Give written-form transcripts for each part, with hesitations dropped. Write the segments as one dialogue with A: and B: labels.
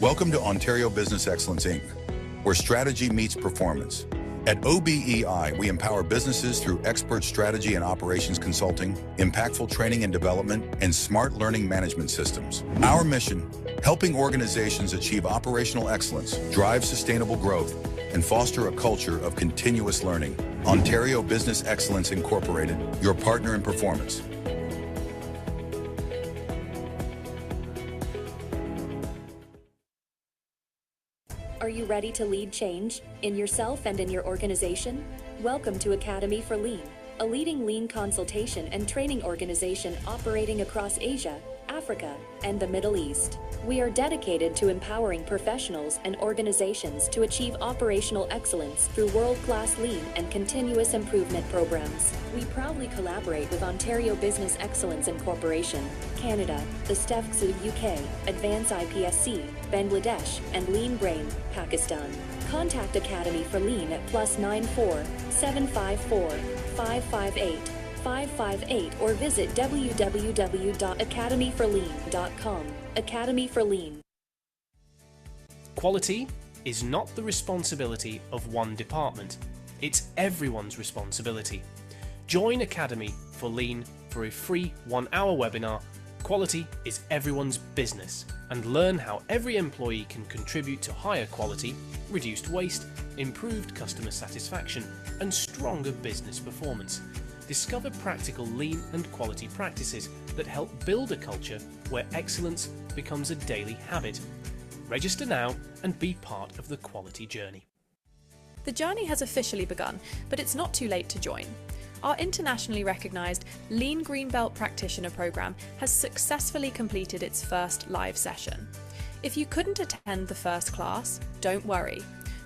A: Welcome to Ontario Business Excellence, Inc., where strategy meets performance. At OBEI, we empower businesses through expert strategy and operations consulting, impactful training and development, and smart learning management systems. Our mission, helping organizations achieve operational excellence, drive sustainable growth, and foster a culture of continuous learning. Ontario Business Excellence Incorporated, your partner in performance.
B: Are you ready to lead change in yourself and in your organization? Welcome to Academy for Lean, a leading lean consultation and training organization operating across Asia, Africa, and the Middle East. We are dedicated to empowering professionals and organizations to achieve operational excellence through world-class lean and continuous improvement programs. We proudly collaborate with Ontario Business Excellence Incorporation, Canada, the STEFCS of UK, Advance IPSC, Bangladesh, and Lean Brain, Pakistan. Contact Academy for Lean at +94 754 558 558 or visit www.academyforlean.com. Academy for Lean.
C: Quality is not the responsibility of one department. It's everyone's responsibility. Join Academy for Lean for a free 1-hour webinar, Quality is Everyone's Business, and learn how every employee can contribute to higher quality, reduced waste, improved customer satisfaction, and stronger business performance. Discover practical lean and quality practices that help build a culture where excellence becomes a daily habit. Register now and be part of the quality journey.
D: The journey has officially begun, but it's not too late to join. Our internationally recognised Lean Green Belt Practitioner Programme has successfully completed its first live session. If you couldn't attend the first class, don't worry.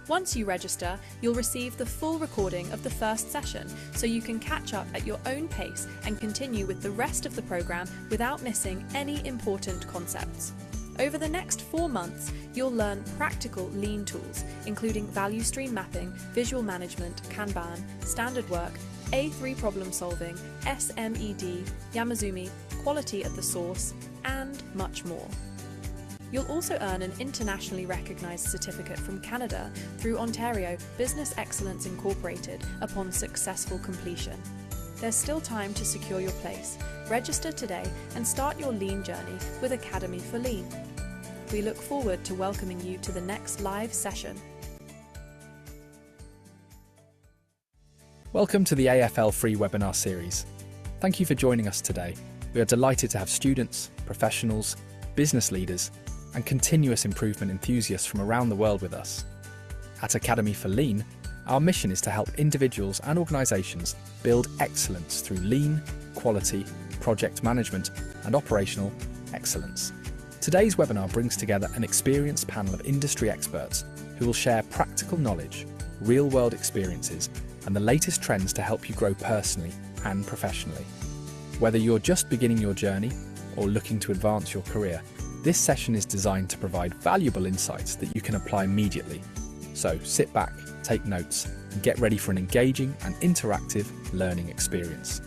D: Once you register, you'll receive the full recording of the first session, so you can catch up at your own pace and continue with the rest of the programme without missing any important concepts. Over the next 4 months, you'll learn practical lean tools, including value stream mapping, visual management, Kanban, standard work, A3 problem solving, SMED, Yamazumi, quality at the source, and much more. You'll also earn an internationally recognised certificate from Canada through Ontario Business Excellence Incorporated upon successful completion. There's still time to secure your place. Register today and start your lean journey with Academy for Lean. We look forward to welcoming you to the next live session.
E: Welcome to the AFL free webinar series. Thank you for joining us today. We are delighted to have students, professionals, business leaders, and continuous improvement enthusiasts from around the world with us. At Academy for Lean, our mission is to help individuals and organisations build excellence through lean, quality, project management, and operational excellence. Today's webinar brings together an experienced panel of industry experts who will share practical knowledge, real-world experiences, and the latest trends to help you grow personally and professionally. Whether you're just beginning your journey or looking to advance your career, this session is designed to provide valuable insights that you can apply immediately. So sit back, take notes, and get ready for an engaging and interactive learning experience.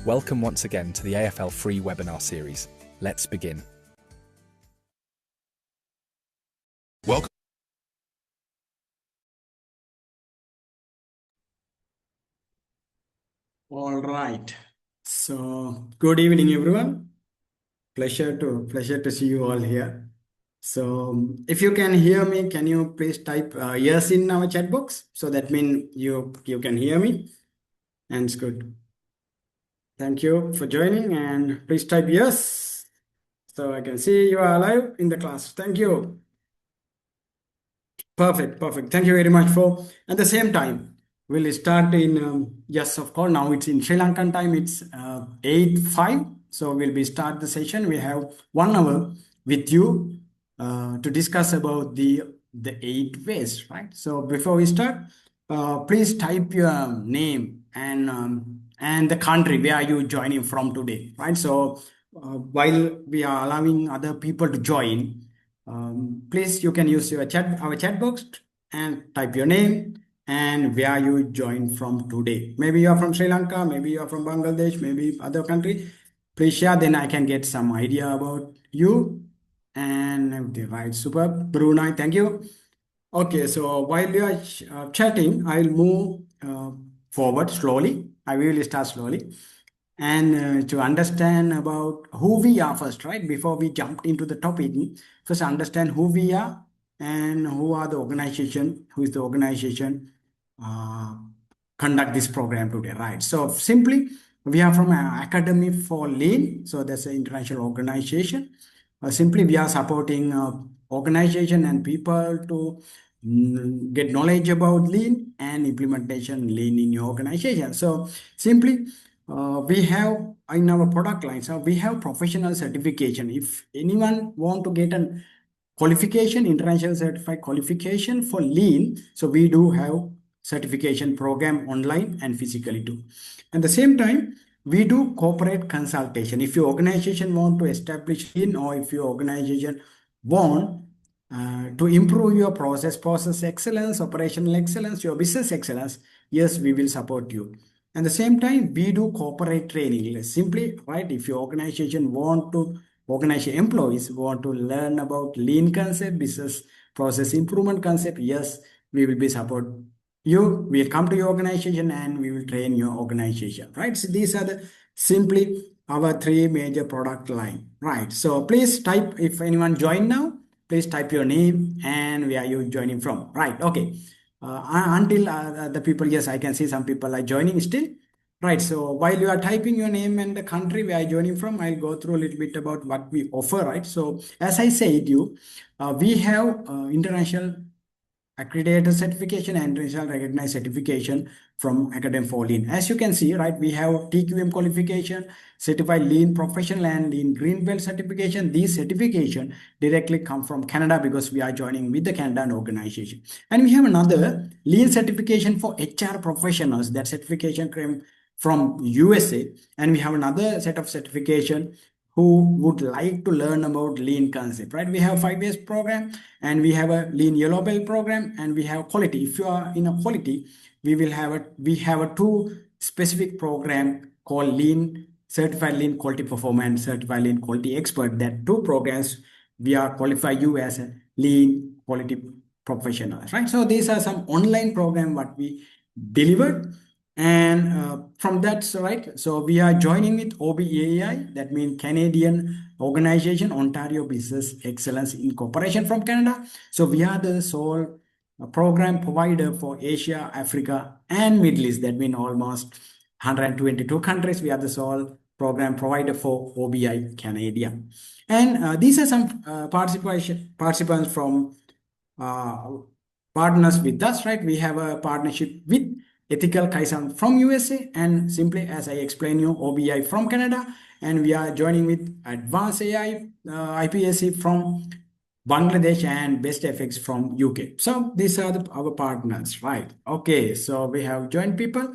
E: Welcome once again to the AFL free webinar series. Let's begin.
A: Welcome.
F: All right. So good evening, everyone. Pleasure to see you all here. So if you can hear me, can you please type yes in our chat box? So that means you can hear me, and it's good. Thank you for joining, and please type yes so I can see you are alive in the class. Thank you. Perfect. Thank you very much for. At the same time, we'll start in yes, of course. Now it's in Sri Lankan time. It's 8:05. So we'll be start the session. We have 1 hour with you to discuss about the 8 ways, right? So before we start, please type your name and the country where you joining from today, right? So while we are allowing other people to join, please you can use our chat box and type your name and where you join from today. Maybe you are from Sri Lanka, maybe you are from Bangladesh, maybe other country. Please share, then I can get some idea about you And right, super. Brunei, thank you. Okay, so while you are chatting, I'll move forward slowly. I will start slowly. And to understand about who we are first, right? Before we jump into the topic, first understand who we are and who are the organization, who is the organization uh, conduct this program today, right? So simply, we are from Academy for Lean. So that's an international organization. Simply, we are supporting organization and people to get knowledge about lean and implementation lean in your organization. So simply, we have in our product line, so we have professional certification. If anyone want to get an qualification, international certified qualification for lean, so we do have certification program online and physically too. At the same time, we do corporate consultation. If your organization want to establish lean, or if your organization want to improve your process excellence, operational excellence, your business excellence, yes, we will support you. At the same time, we do corporate training. Simply, right, if your organization want to organize your employees, want to learn about lean concept, business process improvement concept, yes, we will be support you. We'll come to your organization and we will train your organization, right? So these are the simply our three major product line, right? So please type, if anyone join now, please type your name and where you joining from, right? Okay. Until the people, yes, I can see some people are joining still. Right, so while you are typing your name and the country where you're joining from, I'll go through a little bit about what we offer, right? So as I said we have international accredited certification and international recognized certification from Academy for Lean. As you can see, right, we have TQM qualification, certified lean professional and lean green belt certification. These certification directly come from Canada because we are joining with the Canadian organization. And we have another lean certification for HR professionals. That certification came from USA. And we have another set of certification who would like to learn about lean concept, right? We have 5 years program and we have a lean yellow belt program and we have quality. If you are in a quality, we have a two specific program called lean certified lean quality performance, certified lean quality expert. That two programs we are qualify you as a lean quality professional, right? So these are some online program what we delivered. And from that, so right, so we are joining with OBEAI, that means Canadian Organization, Ontario Business Excellence Incorporation from Canada. So we are the sole program provider for Asia, Africa, and Middle East. That means almost 122 countries. We are the sole program provider for OBI Canada. And these are some participants from partners with us, right? We have a partnership with Ethical Kaizen from USA, and simply as I explained you, OBI from Canada, and we are joining with Advanced AI IPSC from Bangladesh and Best FX from UK. So these are our partners, right? Okay, so we have joined people,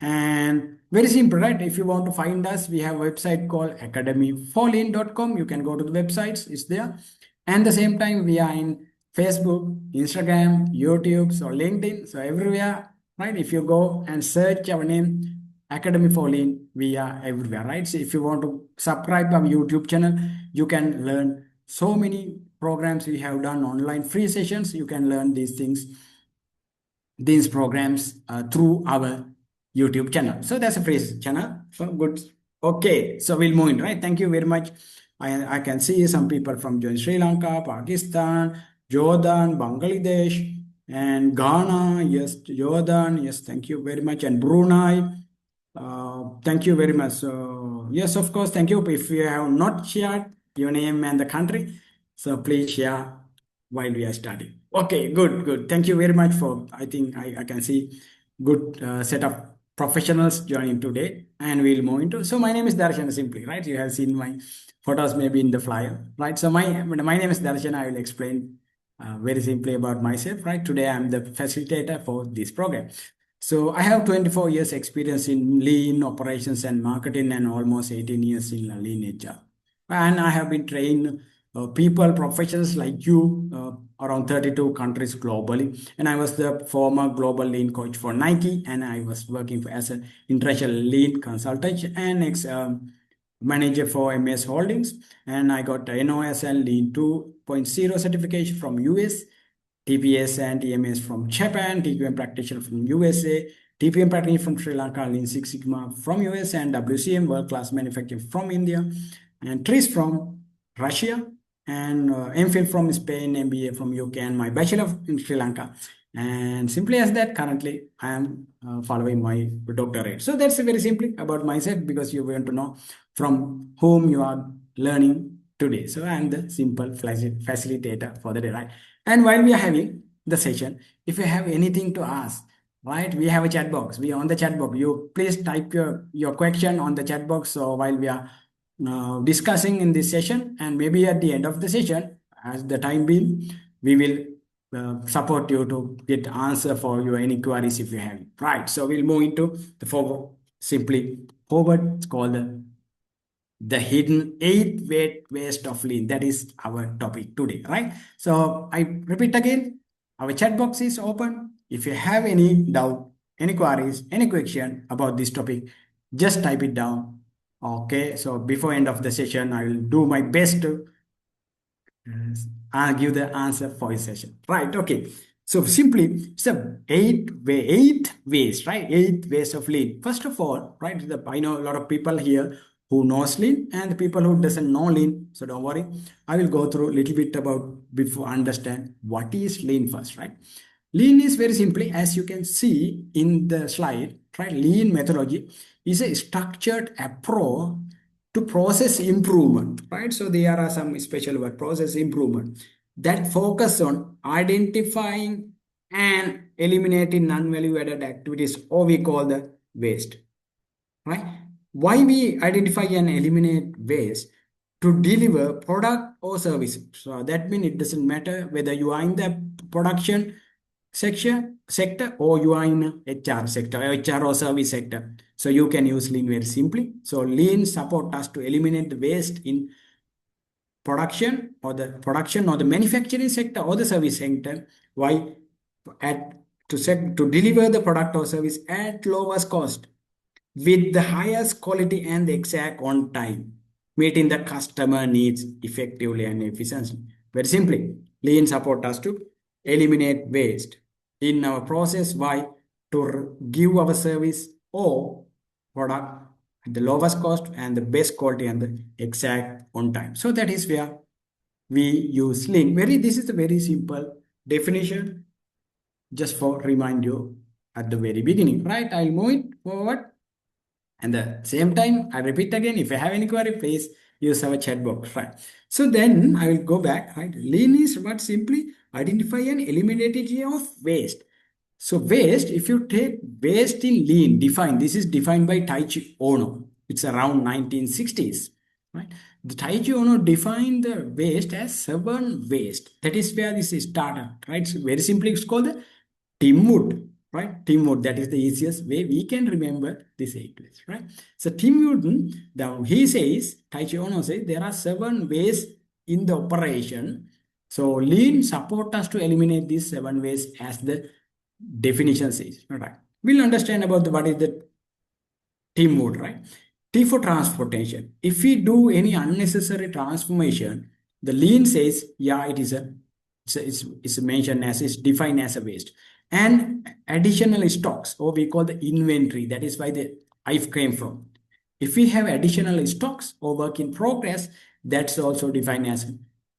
F: and very simple, right? If you want to find us, we have a website called academyforlean.com. You can go to the websites, it's there. And the same time, we are in Facebook, Instagram, YouTube, so LinkedIn, so everywhere, right? If you go and search our name, Academy for Lean, we are everywhere, right? So if you want to subscribe our YouTube channel, you can learn so many programs we have done online, free sessions. You can learn these things, these programs through our YouTube channel. So that's a free channel. So good. Okay, so we'll move in, right? Thank you very much. I can see some people from Sri Lanka, Pakistan, Jordan, Bangladesh, and Ghana. Yes, Jordan. Yes, thank you very much. And Brunei. Thank you very much. So yes, of course, thank you. If you have not shared your name and the country, so please share while we are studying. Okay, good. Thank you very much for, I think I can see good set of professionals joining today, and we'll move into. So my name is Darshan simply, right? You have seen my photos maybe in the flyer, right? So my name is Darshan. I will explain very simply about myself, right? Today I'm the facilitator for this program. So I have 24 years experience in lean operations and marketing and almost 18 years in lean HR. And I have been trained people, professionals like you around 32 countries globally. And I was the former global lean coach for Nike, and I was working as an international lean consultant and manager for MS Holdings, and I got NOS and Lean 2.0 certification from US, TPS and TMS from Japan, TQM practitioner from USA, TPM practitioner from Sri Lanka, Lean Six Sigma from US, and WCM world class manufacturing from India, and TRIS from Russia, and MPhil from Spain, MBA from UK, and my bachelor in Sri Lanka. And simply as that, currently I am following my doctorate. So that's very simply about myself, because you want to know from whom you are learning today. So I am the simple facilitator for the day, right? And while we are having the session, if you have anything to ask, right, we have a chat box. We are on the chat box. You please type your question on the chat box. So while we are discussing in this session, and maybe at the end of the session, as the time being, we will support you to get answer for your any queries if you have, right? So we'll move into the forward. Simply forward, it's called the hidden 8 waste of lean. That is our topic today, right? So I repeat again, our chat box is open. If you have any doubt, any queries, any question about this topic, just type it down. Okay, so before end of the session, I will do my best to I'll give the answer for his session. Right, okay. So simply, it's a eight ways, right? 8 ways of lean. First of all, right, I know a lot of people here who knows lean and the people who doesn't know lean. So don't worry. I will go through a little bit about before understand what is lean first, right? Lean is very simply, as you can see in the slide, right? Lean methodology is a structured approach to process improvement, right? So there are some special word, process improvement, that focus on identifying and eliminating non-value added activities, or we call the waste, right? Why we identify and eliminate waste? To deliver product or service. So that means it doesn't matter whether you are in the production sector or you are in HR sector, HR or service sector. So you can use lean very simply. So lean support us to eliminate the waste in production or the manufacturing sector or the service sector. Why? To deliver the product or service at lowest cost with the highest quality and the exact on time, meeting the customer needs effectively and efficiently. Very simply, lean support us to eliminate waste in our process. Why? To give our service or product at the lowest cost and the best quality and the exact on time. So that is where we use lean. This is a very simple definition, just for remind you at the very beginning, right? I'll move it forward. And the same time, I repeat again, if you have any query, please use our chat box, right? So then I will go back, right? Lean is what simply identify and eliminating of waste. So waste, if you take waste in lean, this is defined by Taichi Ono. It's around 1960s, right? The Taichi Ono defined the waste as 7 waste. That is where this is started, right? So very simply, it's called the Timwood, right? Timwood, that is the easiest way we can remember this 8 ways, right? So Timwood, he says, Taichi Ono says, there are 7 ways in the operation. So lean support us to eliminate these 7 ways as the definition says, right? We'll understand about what is the team mode, right? T for transportation. If we do any unnecessary transformation, the lean says, yeah, it's mentioned as, it's defined as a waste. And additional stocks, or we call the inventory, that is why the IF came from. If we have additional stocks or work in progress, that's also defined as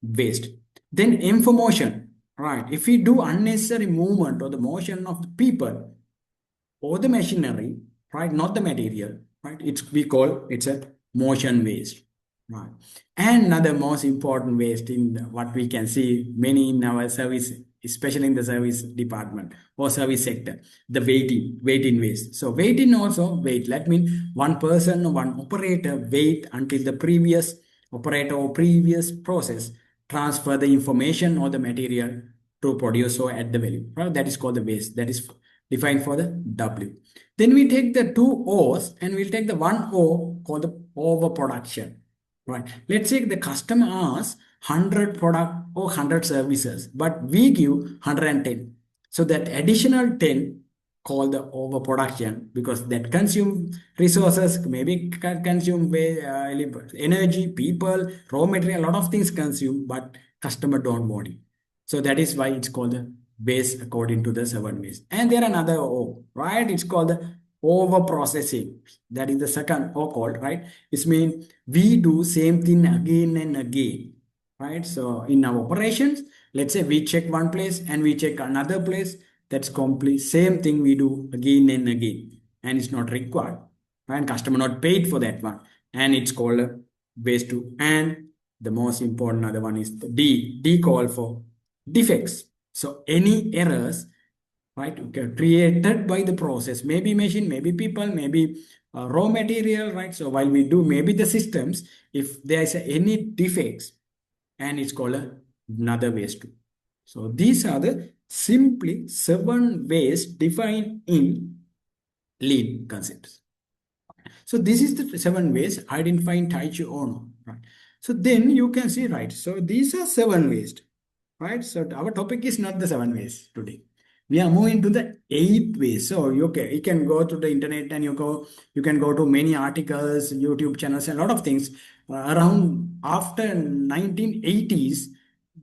F: waste. Then M for motion, right? If we do unnecessary movement or the motion of the people or the machinery, right? Not the material, right? It's a motion waste, right? And another most important waste in what we can see many in our service, especially in the service department or service sector, the waiting waste. So waiting also wait. That means one person or one operator wait until the previous operator or previous process transfer the information or the material to produce or add the value. Right? That is called the waste. That is defined for the W. Then we take the 2 O's and we'll take the 1 O called the overproduction. Right. Let's say the customer asks 100 product or 100 services, but we give 110. So that additional 10 called the overproduction, because that consume resources, maybe consume energy, people, raw material, a lot of things consume, but customer don't want it. So that is why it's called the waste according to the 7 ways. And there are another O, right? It's called the over processing. That is the second O called, right? It means we do same thing again and again, right? So in our operations, let's say we check one place and we check another place. That's complete same thing we do again and again, and it's not required, and customer not paid for that one, and it's called a waste to. And the most important other one is the D call for defects. So any errors, right, okay, created by the process, maybe machine, maybe people, maybe raw material, right? So while we do maybe the systems, if there is any defects, and it's called another waste to. So these are the simply 7 ways defined in lean concepts. So this is the 7 ways identifying Taichi Ono. Right. So then you can see, right. So these are 7 ways, right? So our topic is not the 7 ways today. We are moving to the 8 ways. So you can go to the internet and you can go to many articles, YouTube channels, and a lot of things. Around after 1980s,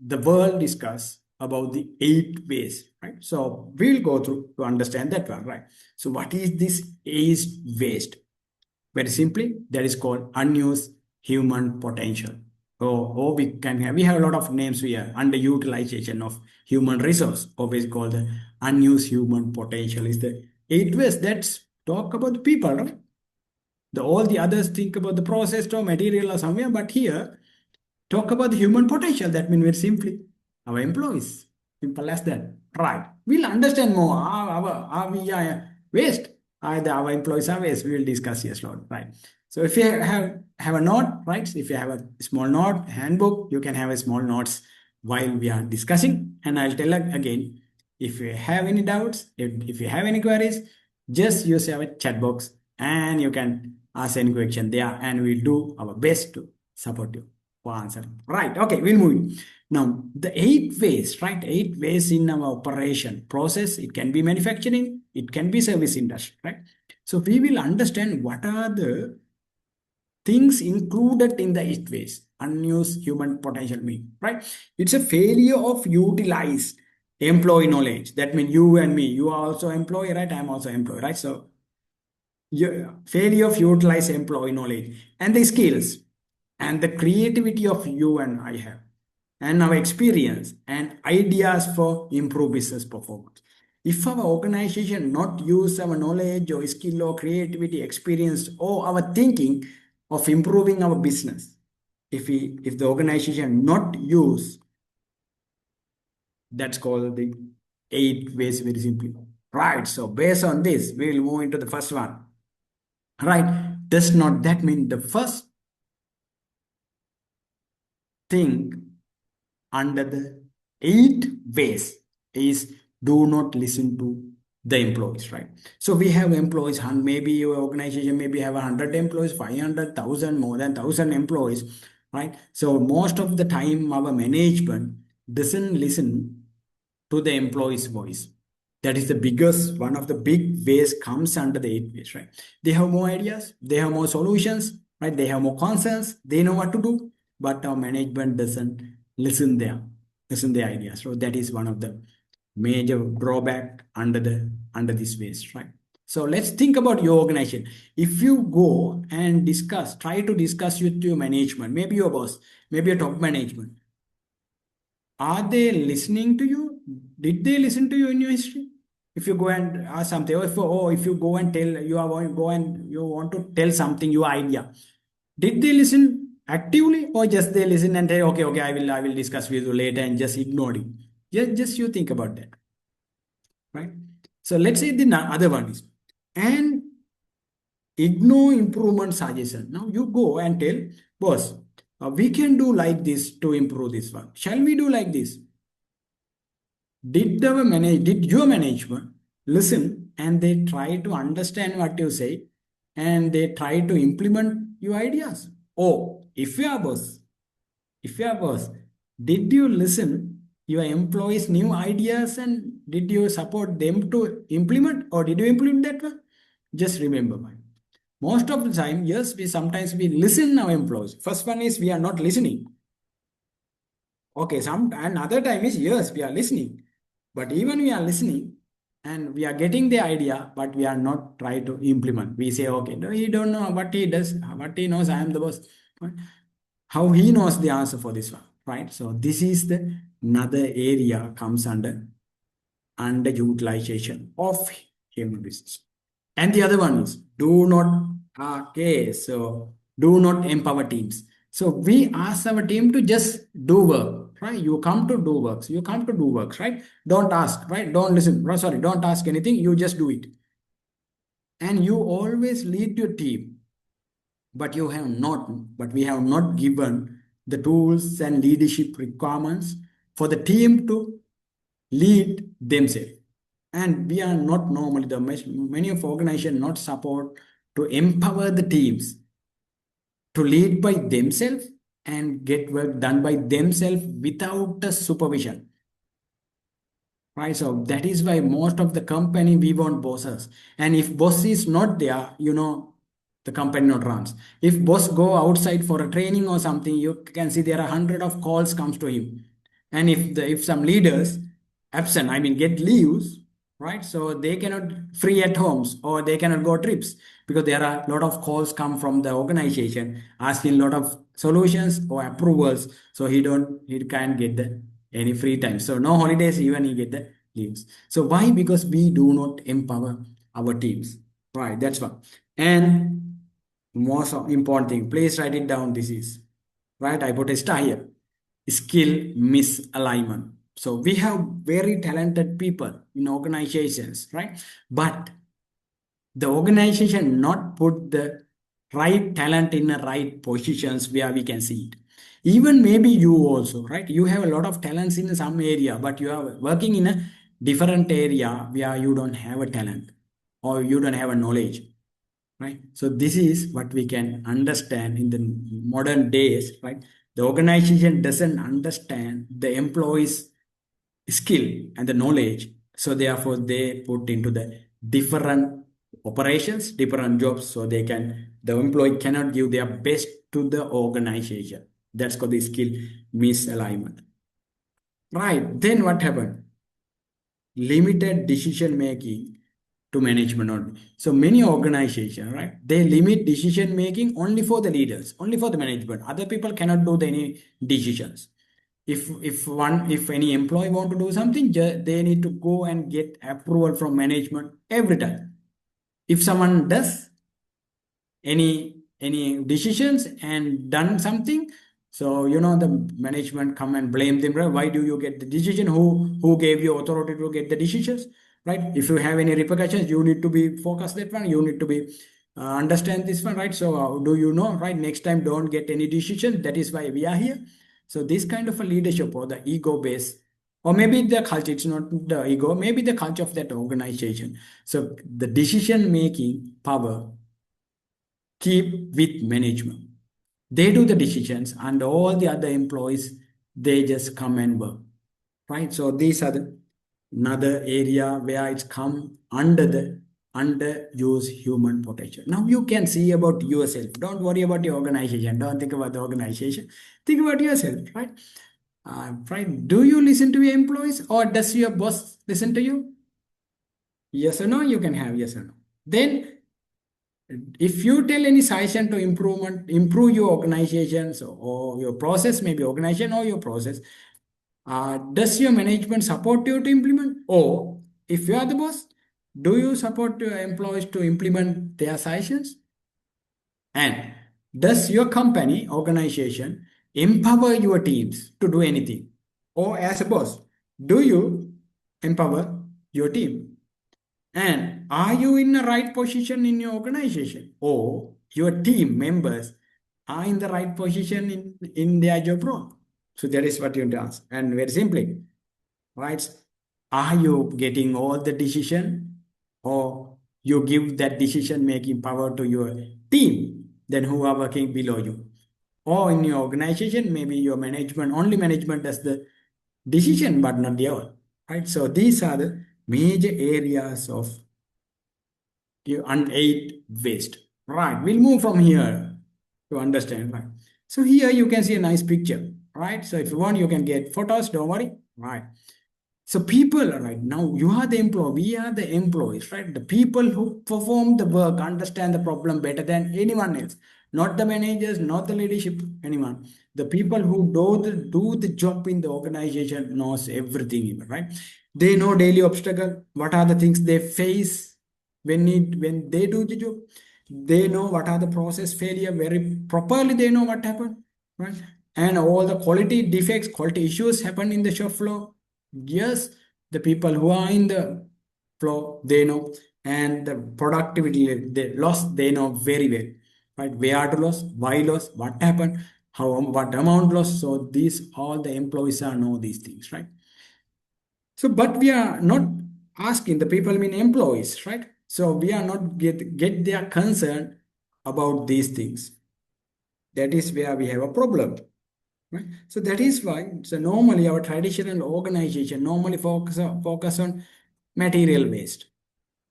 F: the world discuss about the 8 ways, right? So we'll go through to understand that one, right? So what is this 8 waste? Very simply, that is called unused human potential. We have a lot of names here. Underutilization of human resource, always called the unused human potential, is the 8 ways that talk about the people, right? All the others think about the process or material or somewhere, but here talk about the human potential. That means very simply our employees. Simple as that. Right. We'll understand more. Are we waste? Either our employees are waste. We will discuss here slowly. Right. So if you have a note, right? If you have a small note, handbook, you can have a small notes while we are discussing. And I'll tell again, if you have any doubts, if you have any queries, just use our chat box and you can ask any question there, and we'll do our best to support you for answering. Right. Okay, we'll move. Now, the 8 ways, right? 8 ways in our operation process. It can be manufacturing, it can be service industry, right? So we will understand what are the things included in the 8 ways. Unused human potential mean, right? It's a failure of utilized employee knowledge. That means you and me, you are also employee, right? I'm also employee, right? So failure of utilize employee knowledge and the skills and the creativity of you and I have, and our experience and ideas for improve business performance. If our organization not use our knowledge or skill or creativity, experience, or our thinking of improving our business, if the organization not use, that's called the 8 ways very simply. Right. So based on this, we will move into the first one. Right. Does not that mean the first thing under the 8 ways is do not listen to the employees, right? So we have employees, and maybe your organization maybe have 100 employees, 500,000, more than 1,000 employees, right? So most of the time our management doesn't listen to the employee's voice. That is the biggest, one of the big ways comes under the 8 ways, right? They have more ideas, they have more solutions, right? They have more concerns, they know what to do, but our management doesn't listen their ideas. So that is one of the major drawback under this ways, right? So let's think about your organization. If you go and try to discuss with your management, maybe your boss, maybe your top management, are they listening to you? Did they listen to you in your history? If you go and ask something, or if you go and tell you are going go and you want to tell something, your idea, did they listen actively, or just they listen and say, okay, I will discuss with you later, and just ignore it? Just you think about that, right? So let's say the other one is, and ignore improvement suggestion. Now you go and tell boss, we can do like this to improve this one. Shall we do like this? Did your management listen and they try to understand what you say and they try to implement your ideas? Or if you are boss, did you listen your employees' new ideas and did you support them to implement or did you implement that one? Just remember, most of the time, yes, we listen our employees. First one is we are not listening. Okay, another time is yes, we are listening. But even we are listening and we are getting the idea, but we are not trying to implement. We say, okay, no, he don't know what he does, what he knows, I am the boss. Right? How he knows the answer for this one, right? So this is the another area comes under underutilization of human resources. And the other one is do not, okay, so do not empower teams. So we ask our team to just do work, right? You come to do works, you come to do works, right? Don't ask, right? Don't listen, sorry, don't ask anything, you just do it. And you always lead your team, but we have not given the tools and leadership requirements for the team to lead themselves. And we are not normally the many of organizations not support to empower the teams to lead by themselves and get work done by themselves without the supervision. Right, so that is why most of the company we want bosses, and if boss is not there, the company not runs. If boss go outside for a training or something, you can see there are hundred of calls comes to him, and if some leaders absent, I mean get leaves, right? So they cannot free at homes or they cannot go trips because there are a lot of calls come from the organization asking a lot of solutions or approvals. So he can't get any free time. So no holidays, even he get the leaves. So why? Because we do not empower our teams. Right, that's one. And most important thing, please write it down. This is right. I put a star here. Skill misalignment. So we have very talented people in organizations, right? But the organization not put the right talent in the right positions where we can see it. Even maybe you also, right? You have a lot of talents in some area, but you are working in a different area where you don't have a talent or you don't have a knowledge, right? So this is what we can understand in the modern days, right? The organization doesn't understand the employees' skill and the knowledge, so therefore they put into the different operations, different jobs, so the employee cannot give their best to the organization. That's called the skill misalignment. Right, then what happened? Limited decision making to management only. So many organizations, right, they limit decision making only for the leaders, only for the management. Other people cannot do any decisions. If any employee want to do something, they need to go and get approval from management every time. If someone does any decisions and done something, so the management come and blame them, right? Why do you get the decision? Who gave you authority to get the decisions, right? If you have any repercussions, you need to be focused that one, you need to be understand this one, right? So do you know, right? Next time don't get any decision. That is why we are here. So this kind of a leadership or the ego base, or maybe the culture, it's not the ego, maybe the culture of that organization. So the decision making power keep with management. They do the decisions and all the other employees, they just come and work, right? So these are another area where it's come under the underuse human potential. Now you can see about yourself. Don't worry about your organization. Don't think about the organization. Think about yourself, right? Right. Do you listen to your employees or does your boss listen to you? Yes or no? You can have yes or no. Then if you tell any suggestion to improve your organizations or your process, maybe organization or your process, does your management support you to implement? Or if you are the boss, do you support your employees to implement their suggestions? And does your company, organization, empower your teams to do anything? Or as a boss, do you empower your team? And are you in the right position in your organization? Or your team members are in the right position in their job role? So that is what you need to ask. And very simply, right? Are you getting all the decision or you give that decision making power to your team, then who are working below you? Or in your organization, maybe your management, only management does the decision, but not the other, right? So these are the major areas of unpaid waste, right? We'll move from here to understand, right? So here you can see a nice picture, right? So if you want, you can get photos, don't worry, right? So people, right now, you are the employee, we are the employees, right? The people who perform the work understand the problem better than anyone else. Not the managers, not the leadership, anyone. The people who do the job in the organization knows everything, right? They know daily obstacle, what are the things they face when they do the job. They know what are the process failure very properly. They know what happened, right? And all the quality defects, quality issues happen in the shop floor. Yes, the people who are in the floor, they know, and the productivity they lost, they know very well, right? Where to lose, why loss, what happened, how what amount lost. So these all the employees are know these things, right? So, but we are not asking the people, I mean employees, right? So we are not get their concern about these things. That is where we have a problem, right? So that is why, so normally our traditional organization normally focus on material waste,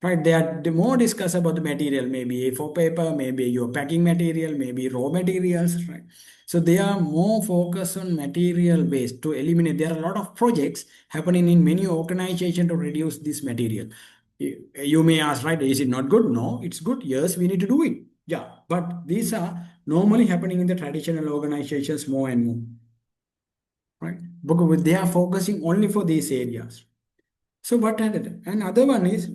F: right? They more discuss about the material, maybe A4 paper, maybe your packing material, maybe raw materials, right? So they are more focused on material waste to eliminate. There are a lot of projects happening in many organizations to reduce this material. You may ask, right, is it not good? No, it's good. Yes, we need to do it. Yeah, but these are normally happening in the traditional organizations more and more, right? Because they are focusing only for these areas. So what another one is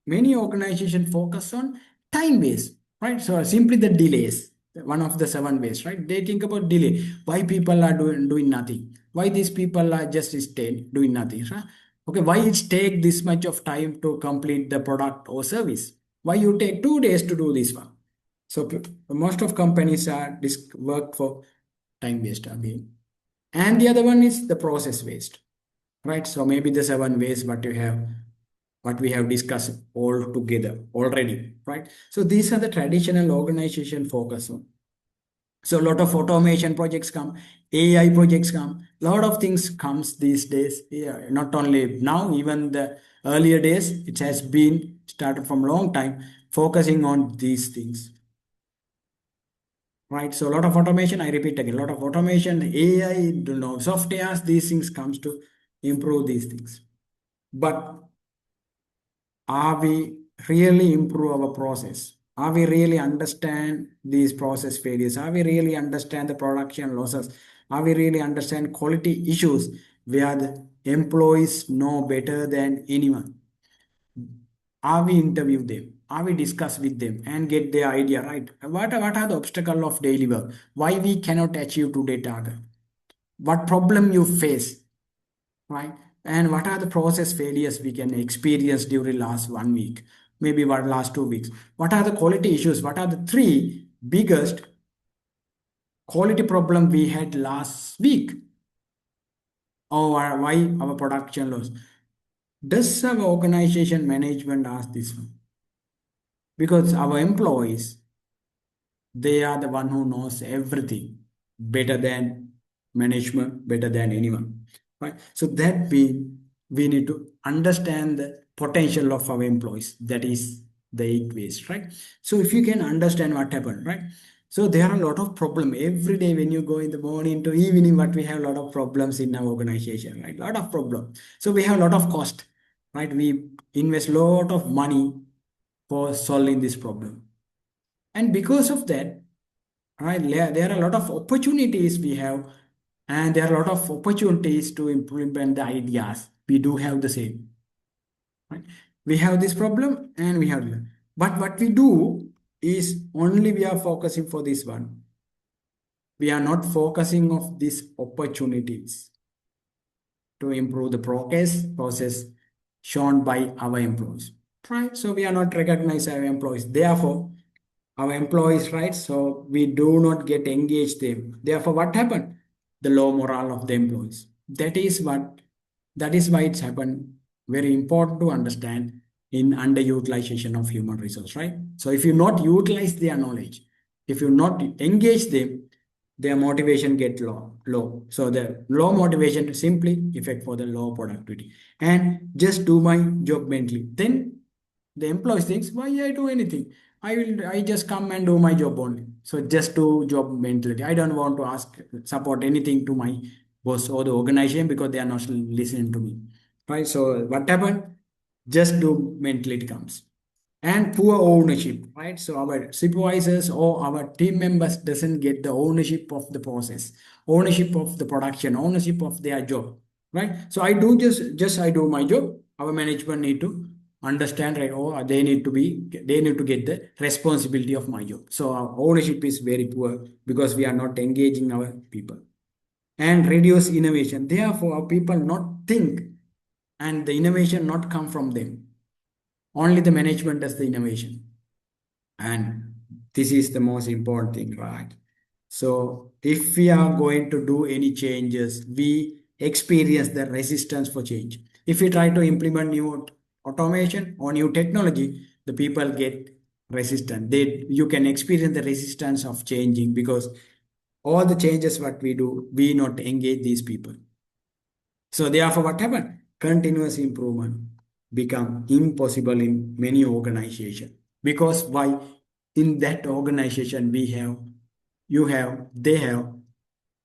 F: many organizations focus on time waste, right? So simply the delays, one of the 7 ways, right? They think about delay. Why people are doing nothing? Why these people are just staying doing nothing? Right? Okay, why it take this much of time to complete the product or service? Why you take 2 days to do this one? So most of companies are work for time waste again. And the other one is the process waste, right? So maybe the 7 ways what we have discussed all together already, right? So these are the traditional organization focus on. So a lot of automation projects come, AI projects come, a lot of things comes these days. Yeah, not only now, even the earlier days, it has been started from a long time focusing on these things, right? So a lot of automation, I repeat again, a lot of automation, AI, softwares, these things comes to improve these things. But are we really improve our process? Are we really understand these process failures? Are we really understand the production losses? Are we really understand quality issues where the employees know better than anyone? Are we interview them? Are we discuss with them and get their idea right? What are the obstacles of daily work? Why we cannot achieve today target? What problem you face? Right? And what are the process failures we can experience during last 1 week, maybe what last 2 weeks? What are the quality issues? What are the 3 biggest quality problem we had last week? Or why our production loss? Does our organization management ask this one? Because our employees, they are the one who knows everything better than management, better than anyone, right? So that we need to understand the potential of our employees. That is the 8 ways, right? So if you can understand what happened, right? So there are a lot of problem every day when you go in the morning to evening. What we have a lot of problems in our organization, right? A lot of problem. So we have a lot of cost, right? We invest a lot of money for solving this problem, and because of that, right, there are a lot of opportunities we have, and there are a lot of opportunities to implement the ideas. We do have the same, right? We have this problem and we have, but what we do is only we are focusing for this one. We are not focusing of these opportunities to improve the process shown by our employees, right? So we are not recognize our employees. Therefore, our employees, right? So we do not get engaged them. Therefore, what happened? The low morale of the employees. That is why it's happened. Very important to understand in underutilization of human resource, right? So if you not utilize their knowledge, if you not engage them, their motivation get low. So the low motivation simply effect for the low productivity. And just do my job mentally. Then the employee thinks, why I do anything? I just come and do my job only. So just do job mentality. I don't want to ask support anything to my boss or the organization because they are not listening to me. Right? So what happened? Just do mentality comes. And poor ownership, right? So our supervisors or our team members doesn't get the ownership of the process, ownership of the production, ownership of their job, right? So I do just I do my job. Our management need to understand, right? Or they need to get the responsibility of my job. So our ownership is very poor because we are not engaging our people. And reduce innovation. Therefore, our people not think and the innovation not come from them. Only the management does the innovation. And this is the most important thing, right? So if we are going to do any changes, we experience the resistance for change. If we try to implement new automation or new technology, the people get resistant. You can experience the resistance of changing because all the changes what we do, we not engage these people. So therefore, what happened? Continuous improvement become impossible in many organizations. Because why? In that organization, they have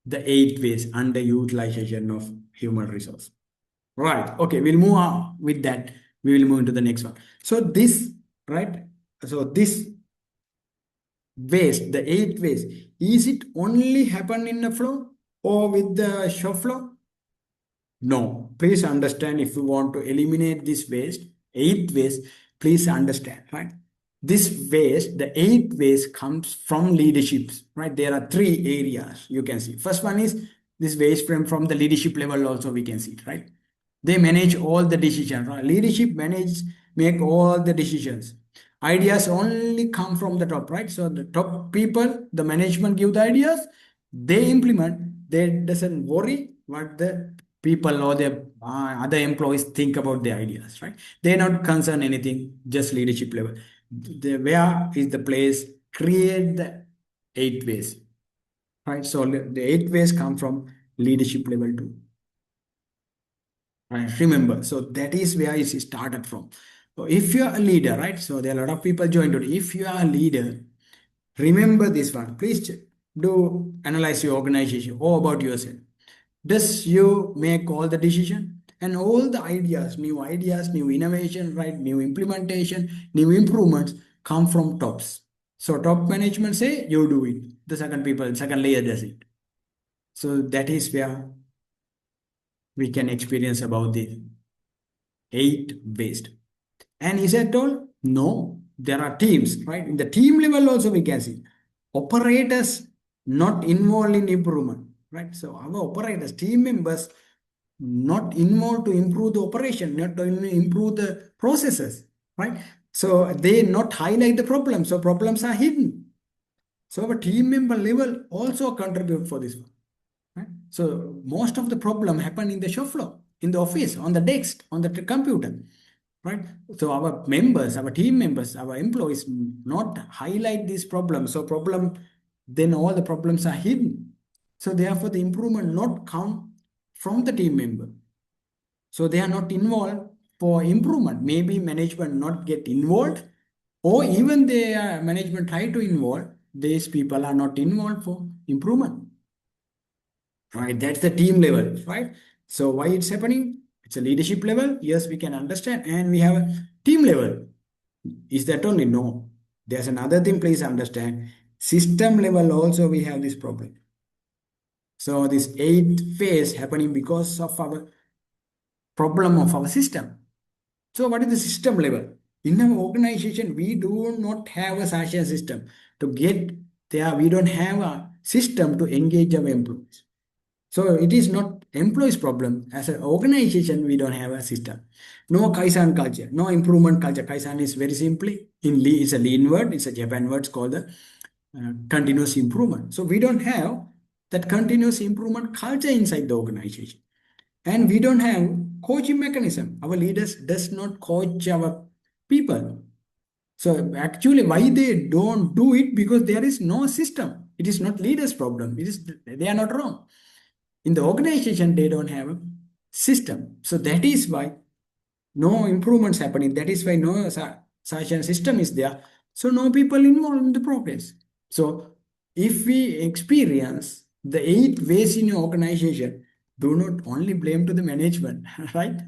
F: the 8 ways underutilization of human resource. Right. Okay, we'll move on with that. We will move into the next one. So this, right? So this waste, the 8 ways, is it only happen in the flow or with the shop floor? No, please understand if you want to eliminate this waste, 8 ways, please understand, right? This waste, the 8 ways comes from leaderships, right? There are 3 areas you can see. First one is this waste from the leadership level also we can see it, right? They manage all the decisions, right? Leadership make all the decisions. Ideas only come from the top, right? So the top people, the management give the ideas, they implement, they doesn't worry what the people or the other employees think about the ideas, right? They're not concerned anything, just leadership level. Where is the place? Create the 8 ways, right? So the 8 ways come from leadership level too. Right, remember, so that is where it started from. So if you are a leader, right? So there are a lot of people joined today. If you are a leader, remember this one. Please do analyze your organization or about yourself. Does you make all the decision and all the ideas, new innovation, right? New implementation, new improvements come from tops. So top management say you do it. The second layer does it. So that is where we can experience about the 8 ways. And is that all? No, there are teams, right? In the team level also we can see operators not involved in improvement, right? So our operators, team members, not involved to improve the operation, not to improve the processes, right? So they not highlight the problems. So problems are hidden. So our team member level also contribute for this one. Right? So most of the problem happen in the shop floor, in the office, on the desk, on the computer, right? So our members, our team members, our employees not highlight this problem. So then all the problems are hidden. So therefore the improvement not come from the team member. So they are not involved for improvement. Maybe management not get involved, or even the management try to involve. These people are not involved for improvement. Right, that's the team level, right? So why it's happening? It's a leadership level. Yes, we can understand, and we have a team level. Is that only? No. There's another thing. Please understand. System level also we have this problem. So this 8 phase happening because of our problem of our system. So what is the system level? In our organization, we do not have a such a system to get there. We don't have a system to engage our employees. So it is not employees' problem. As an organization, we don't have a system. No Kaizen culture, no improvement culture. Kaizen is very simply, it's a lean word, it's a Japan word, it's called the continuous improvement. So we don't have that continuous improvement culture inside the organization. And we don't have coaching mechanism. Our leaders does not coach our people. So actually why they don't do it? Because there is no system. It is not leaders' problem. They are not wrong. In the organization, they don't have a system. So that is why no improvements happening. That is why no such a system is there. So no people involved in the progress. So if we experience the 8 ways in your organization, do not only blame to the management, right?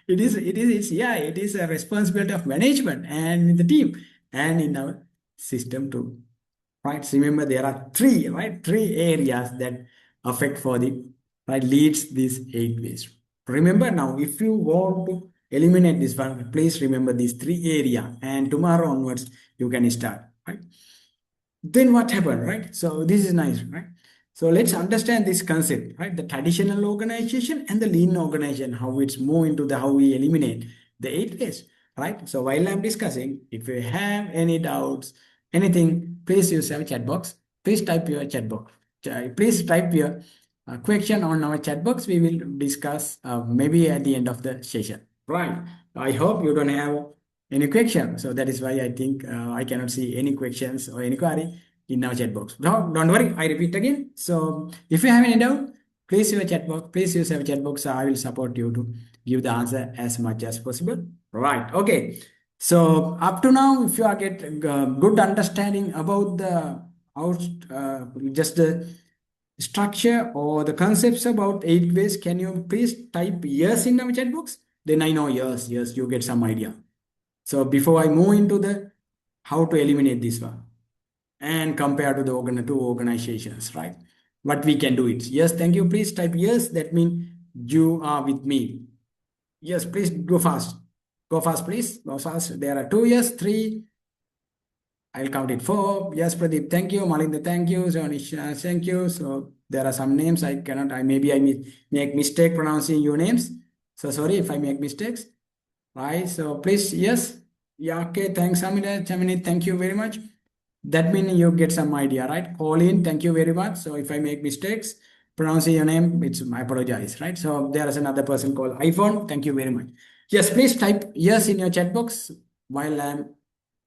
F: It is a responsibility of management and in the team and in our system too. Right? So remember there are three areas that affect for the right leads these 8 ways. Remember now, if you want to eliminate this one, please remember these 3 areas, and tomorrow onwards you can start. Right? Then what happened, right? So this is nice, right? So let's understand this concept, right? The traditional organization and the lean organization, how it's more into the how we eliminate the 8 ways, right? So while I'm discussing, if you have any doubts, anything, please use our chat box. Please type your chat box. Please type your question on our chat box. We will discuss maybe at the end of the session, right? I hope you don't have any question. So that is why I think I cannot see any questions or any query in our chat box. No, don't worry. I repeat again. So if you have any doubt, please use chat box. Please use our chat box. So I will support you to give the answer as much as possible. Right. Okay. So up to now, if you are get good understanding about the out just the structure or the concepts about 8 ways, can you please type yes in our chat box? Then I know yes, you get some idea. So before I move into the how to eliminate this one and compare to the two organizations, right? What we can do it. Yes, thank you. Please type yes. That means you are with me. Yes, please go fast. Go fast, please. Go fast. There are 2 yes, 3. I'll count it 4. Yes, Pradeep, thank you. Malinda, thank you. Jonish, thank you. So there are some names I cannot. I make mistake pronouncing your names. So sorry if I make mistakes. Right. So please, yes. Yeah, okay. Thanks, Amina. Chamini, thank you very much. That means you get some idea, right? Pauline, thank you very much. So if I make mistakes, pronouncing your name, I apologize, right? So there is another person called iPhone. Thank you very much. Yes, please type yes in your chat box while I'm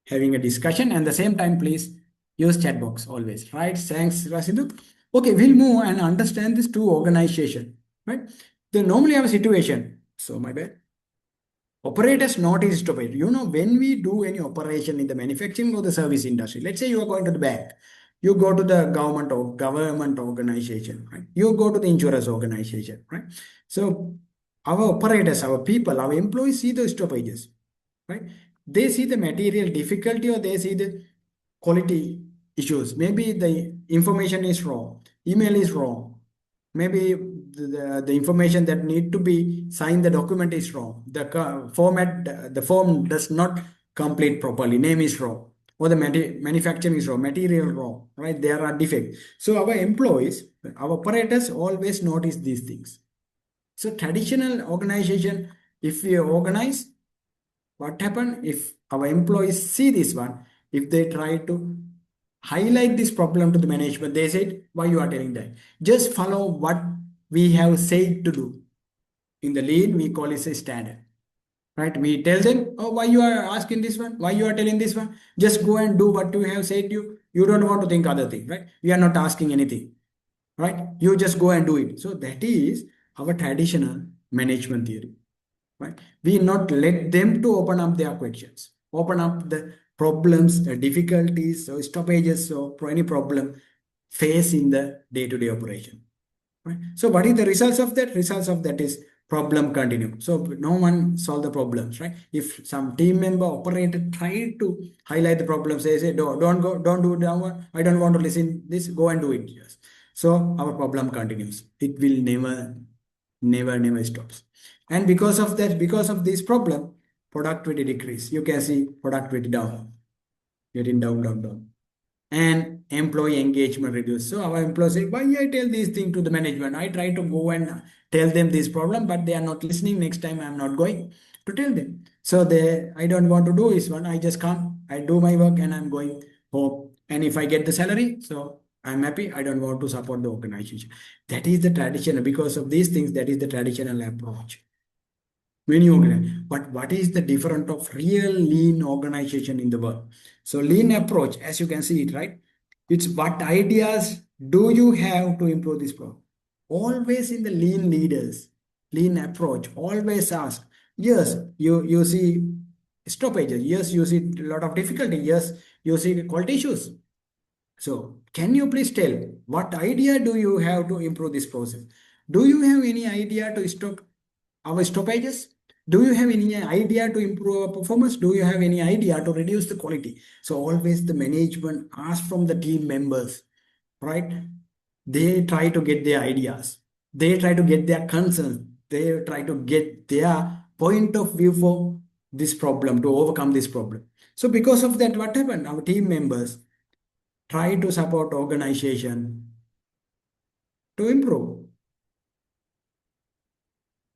F: having a discussion. And the same time, please use chat box always, right? Thanks, Rasidu. Okay, we'll move and understand this two organization, right? They normally have a situation. So my bad. Operators not is stupid. You know, when we do any operation in the manufacturing or the service industry, let's say you are going to the bank, you go to the government or government organization, right? You go to the insurance organization, right? So our operators, our people, our employees see the stoppages, right? They see the material difficulty or they see the quality issues. Maybe the information is wrong, email is wrong, maybe the information that need to be signed the document is wrong, the form does not complete properly, name is wrong, or the manufacturing is wrong, material wrong, right? There are defects. So our employees, our operators always notice these things. So traditional organization, if we organize, what happen if our employees see this one, if they try to highlight this problem to the management, they said, why you are telling that? Just follow what we have said to do. In the lean, we call it a standard. Right? We tell them, oh, why you are asking this one? Why you are telling this one? Just go and do what you have said you. You don't want to think other thing, right? We are not asking anything. Right? You just go and do it. So that is our traditional management theory. Right? We not let them to open up their questions, open up the problems, the difficulties, or stoppages, or any problem face in the day-to-day operation. Right? So what is the results of that? Results of that is problem continue. So no one solve the problems, right? If some team member operator try to highlight the problems, they say, don't go, don't do that. I don't want to listen this, go and do it. Yes. So our problem continues. It will never stops. And because of that, because of this problem, productivity decrease. You can see productivity down, getting down. And employee engagement reduce. So our employees say, why I tell these things to the management? I try to go and tell them this problem, but they are not listening. Next time I'm not going to tell them. So I don't want to do this one. I just come, I do my work and I'm going home. And if I get the salary, so I'm happy. I don't want to support the organization. That is the traditional. Because of these things, that is the traditional approach. Many organizations. But what is the difference of real lean organization in the world? So lean approach, as you can see it, right? It's what ideas do you have to improve this problem? Always in the lean leaders, lean approach, always ask. Yes, you see stoppages. Yes, you see a lot of difficulty. Yes, you see quality issues. So, can you please tell what idea do you have to improve this process? Do you have any idea to stop our stoppages? Do you have any idea to improve our performance? Do you have any idea to reduce the quality? So, always the management asks from the team members, right? They try to get their ideas, they try to get their concerns, they try to get their point of view for this problem to overcome this problem. So, because of that, what happened? Our team members try to support organization to improve.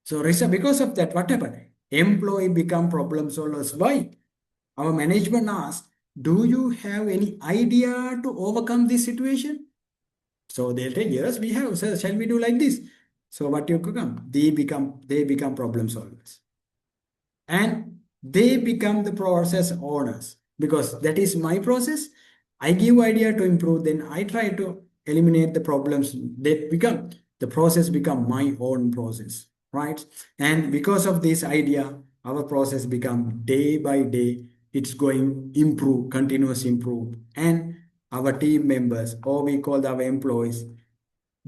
F: So because of that, what happened? Employee become problem solvers. Why? Our management asks, do you have any idea to overcome this situation? So they'll say, yes, we have. So shall we do like this? So what you become? They become problem solvers. And they become the process owners because that is my process. I give idea to improve, then I try to eliminate the problems. They become the process become my own process, right? And because of this idea, our process become day by day. It's going improve, continuous improve, and our team members, or we call our employees,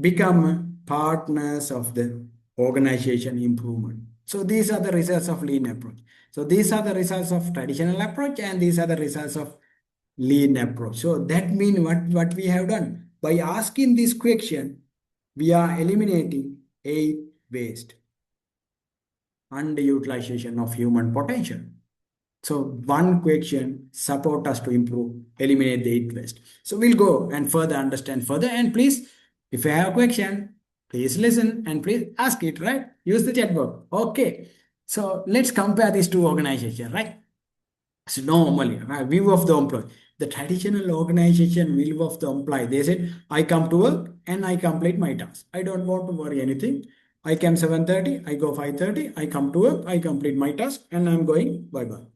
F: become partners of the organization improvement. So these are the results of lean approach. So these are the results of traditional approach, and these are the results of lean approach. So that means what we have done by asking this question, we are eliminating a waste, underutilization of human potential. So one question support us to improve, eliminate the heat waste. So we'll go and further understand further. And please, if you have a question, please listen and please ask it, right? Use the chat box. Okay. So let's compare these two organizations, right? So normally, right, view of the employee. The traditional organization view of the employee. They said, I come to work and I complete my task. I don't want to worry anything. I came 7:30, I go 5:30, I come to work, I complete my task, and I'm going bye-bye.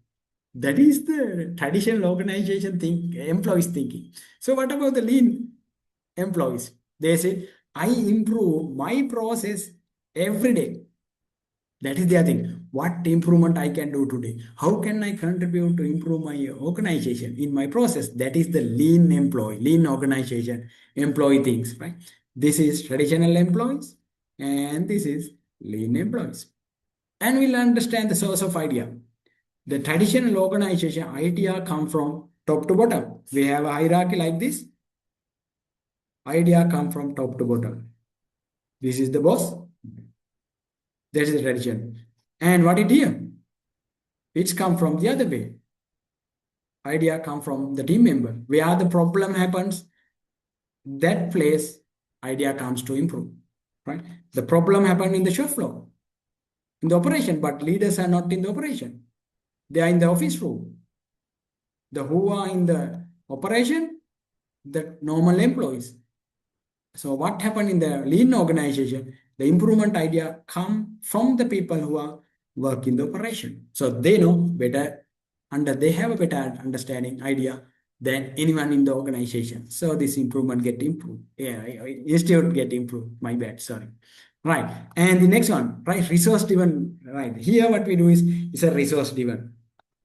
F: That is the traditional organization employees thinking. So what about the lean employees? They say, I improve my process every day. That is their thing. What improvement I can do today? How can I contribute to improve my organization in my process? That is the lean employee, lean organization employee things, right? This is traditional employees and this is lean employees. And we'll understand the source of idea. The traditional organization idea come from top to bottom. We have a hierarchy like this. Idea come from top to bottom. This is the boss. That is the tradition. And what it here? It's come from the other way. Idea come from the team member. Where the problem happens, that place idea comes to improve. Right? The problem happened in the shop floor, in the operation, but leaders are not in the operation. They are in the office room. The who are in the operation, the normal employees. So what happened in the lean organization? The improvement idea come from the people who are work in the operation. So they know better and they have a better understanding idea than anyone in the organization. So this improvement get improved. Yeah, institute get improved. My bad, sorry. Right. And the next one, right? Resource driven. Right. Here what we do is a resource driven.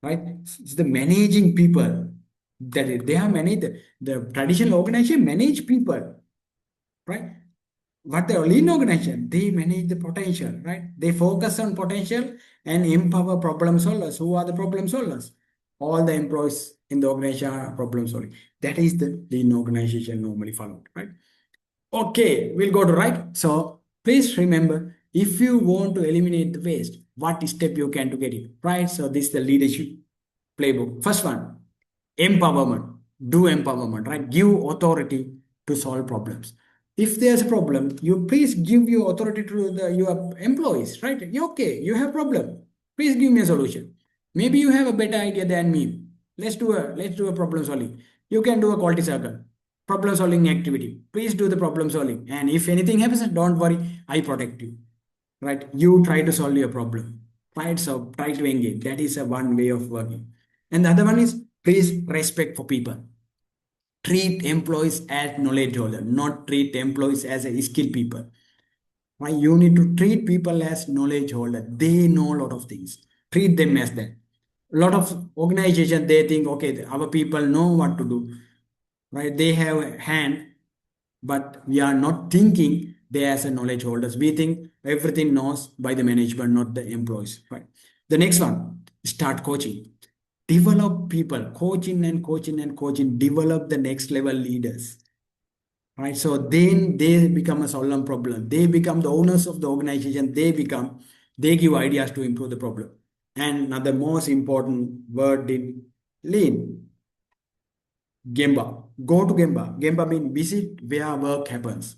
F: Right. It's the managing people that they are managed. The traditional organization manage people, right? What the lean organization, they manage the potential, right? They focus on potential and empower problem solvers. Who are the problem solvers? All the employees in the organization are problem solving. That is the lean organization normally followed, right? Okay, we'll go to right. So please remember, if you want to eliminate the waste, what step you can to get it, right? So this is the leadership playbook. First one, empowerment. Do empowerment, right? Give authority to solve problems. If there's a problem, you please give your authority to your employees, right? Okay, you have problem. Please give me a solution. Maybe you have a better idea than me. Let's do a problem solving. You can do a quality circle, problem solving activity. Please do the problem solving. And if anything happens, don't worry, I protect you. Right? You try to solve your problem. Right? So try to engage. That is a one way of working. And the other one is please respect for people. treat employees as knowledge holder, not treat employees as a skilled people. Right? You need to treat people as knowledge holder. They know a lot of things. Treat them as that. A lot of organizations, they think, okay, our people know what to do, right? They have a hand, but we are not thinking they as a knowledge holders. We think everything knows by the management, not the employees, right? The next one, start coaching. Develop people, coaching and coaching and coaching, develop the next level leaders, right? So then they become a solemn problem. They become the owners of the organization. They give ideas to improve the problem. And now the most important word in lean, Gemba. Go to Gemba. Gemba means visit where work happens.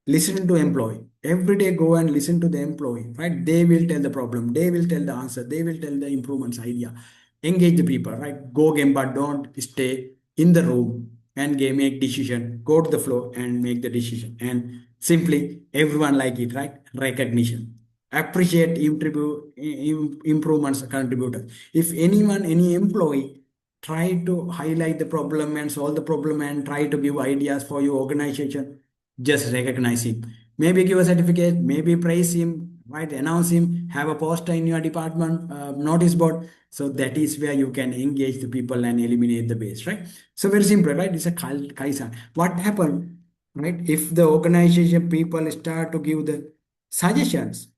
F: Listen to employee. Every day go and listen to the employee, right? They will tell the problem. They will tell the answer. They will tell the improvements idea. Engage the people, right? Go Gemba. Don't stay in the room and make decision. Go to the floor and make the decision. And simply everyone like it, right? Recognition. Appreciate improvements contributors. If anyone, any employee try to highlight the problem and solve the problem and try to give ideas for your organization, just recognize him. Maybe give a certificate, maybe praise him, right? Announce him, have a poster in your department, notice board. So that is where you can engage the people and eliminate the base, right? So very simple, right? It's a Kaizen. What happened, right? If the organization people start to give the suggestions,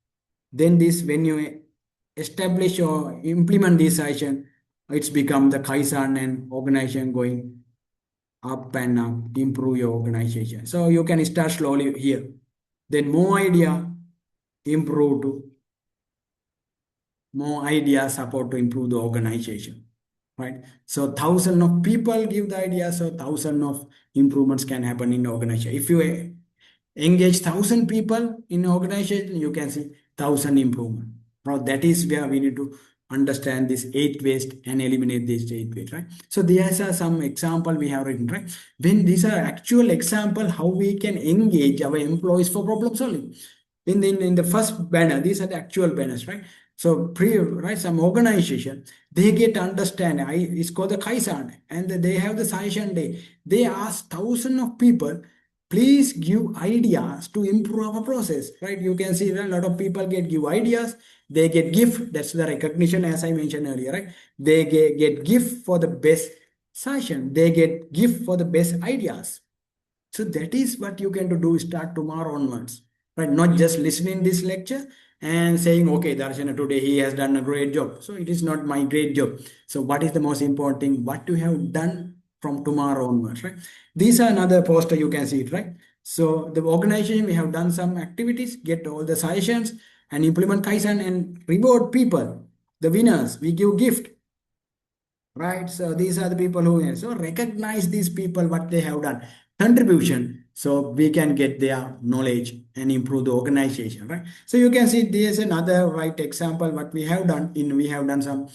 F: then this, when you establish or implement this suggestion, it's become the Kaizen and organization going up and up, improve your organization. So you can start slowly here. Then more idea, improve to more idea support to improve the organization. Right? So thousand of people give the idea, so thousand of improvements can happen in the organization. If you engage 1,000 people in organization, you can see 1,000 improvement. Now that is where we need to understand this 8 waste and eliminate this 8 waste, right? So these are some example we have written, right? When these are actual example how we can engage our employees for problem solving. In the first banner, these are the actual banners, right? So right, some organization, they get understand, it's called the Kaizen, and they have the session day. They ask thousands of people, please give ideas to improve our process, right? You can see that a lot of people give ideas, they get gift, that's the recognition as I mentioned earlier, right? They get gift for the best session, they get gift for the best ideas. So that is what you can do, start tomorrow onwards, right? Not just listening this lecture and saying, okay, Darshana, today he has done a great job. So it is not my great job. So what is the most important thing? What you have done from tomorrow onwards, right? These are another poster, you can see it, right? So the organization, we have done some activities, get all the suggestions and implement Kaizen and reward people. The winners, we give gift, right? So these are the people who, so recognize these people, what they have done, contribution, so we can get their knowledge and improve the organization, right? So you can see there's another right example what we have done we have done some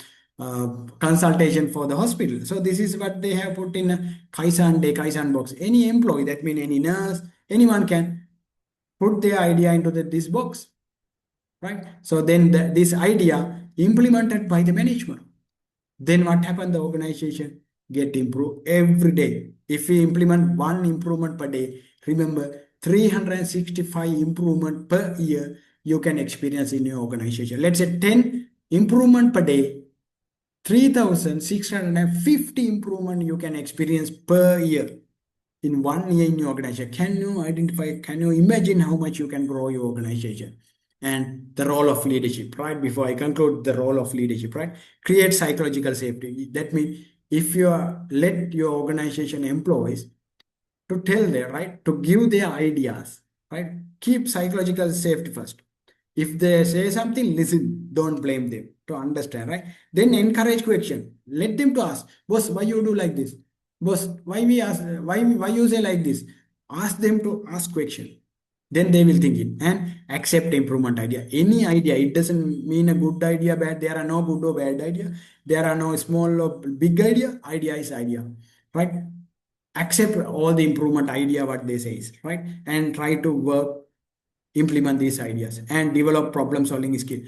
F: consultation for the hospital. So this is what they have put in a Kaizen box. Any employee, that means any nurse, anyone can put their idea into this box, right? So then this idea implemented by the management. Then what happened? The organization get improved every day. If we implement one improvement per day, remember 365 improvement per year you can experience in your organization. Let's say 10 improvement per day, 3,650 improvement you can experience per year in 1 year in your organization. Can you imagine how much you can grow your organization? And the role of leadership, right? Before I conclude, the role of leadership, right? Create psychological safety. That means if you let your organization employees to tell them, right, to give their ideas, right? Keep psychological safety first. If they say something, listen, don't blame them, to understand, right? Then encourage question. Let them to ask, boss, why you do like this? Boss, why you say like this? Ask them to ask question. Then they will think it and accept improvement idea. Any idea, it doesn't mean a good idea, bad. There are no good or bad idea. There are no small or big idea. Idea is idea, right? Accept all the improvement idea, what they say is, right? And try to work, implement these ideas and develop problem solving skill.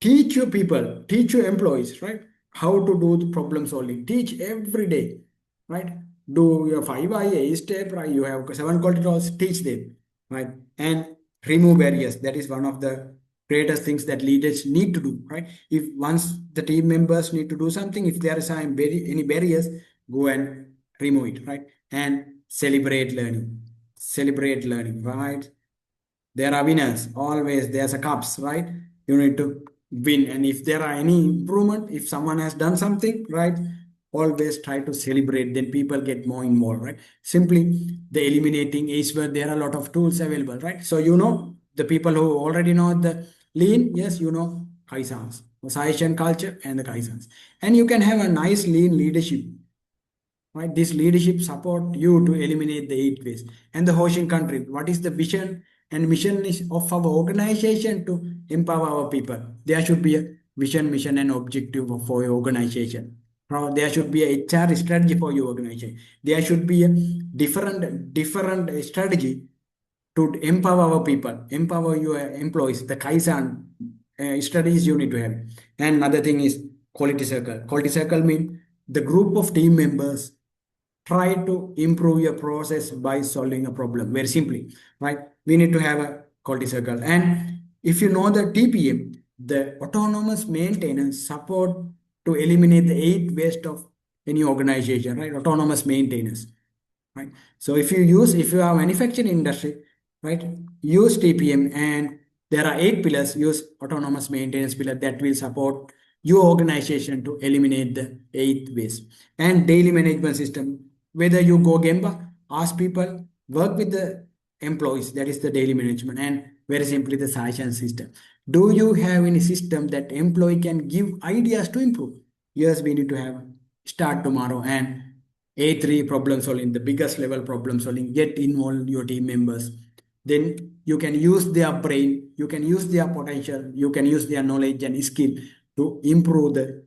F: Teach your people, teach your employees, right? How to do the problem solving. Teach every day, right? do your 5I, 8 step, right? You have 7 quality roles, teach them, right? And remove barriers. That is one of the greatest things that leaders need to do, right? If once the team members need to do something, if there is any barriers, go and remove it, right? And celebrate learning, right? There are winners always. There's a cups, right? You need to win, and if there are any improvement, if someone has done something right, always try to celebrate, then people get more involved, right? Simply the eliminating is where there are a lot of tools available, right? So the people who already know the lean, yes, kaizans, suggestion culture and the kaizans, and you can have a nice lean leadership, right? This leadership support you to eliminate the 8 ways. And the Hoshin country, what is the vision and mission is of our organization to empower our people? There should be a vision, mission, and objective for your organization. There should be a HR strategy for your organization. There should be a different strategy to empower our people, empower your employees, the Kaizen strategies you need to have. And another thing is quality circle. Quality circle means the group of team members try to improve your process by solving a problem very simply, right? We need to have a quality circle. And if you know the TPM, the autonomous maintenance support to eliminate the 8 waste of any organization, right? Autonomous maintenance, right? So if you are manufacturing industry, right, use TPM, and there are 8 pillars. Use autonomous maintenance pillar that will support your organization to eliminate the 8 waste. And daily management system, whether you go Gemba, ask people, work with the employees, that is the daily management. And very simply the suggestion system, do you have any system that employee can give ideas to improve? Yes, we need to have start tomorrow. And A3 problem solving, the biggest level problem solving, get involved your team members. Then you can use their brain, you can use their potential, you can use their knowledge and skill to improve the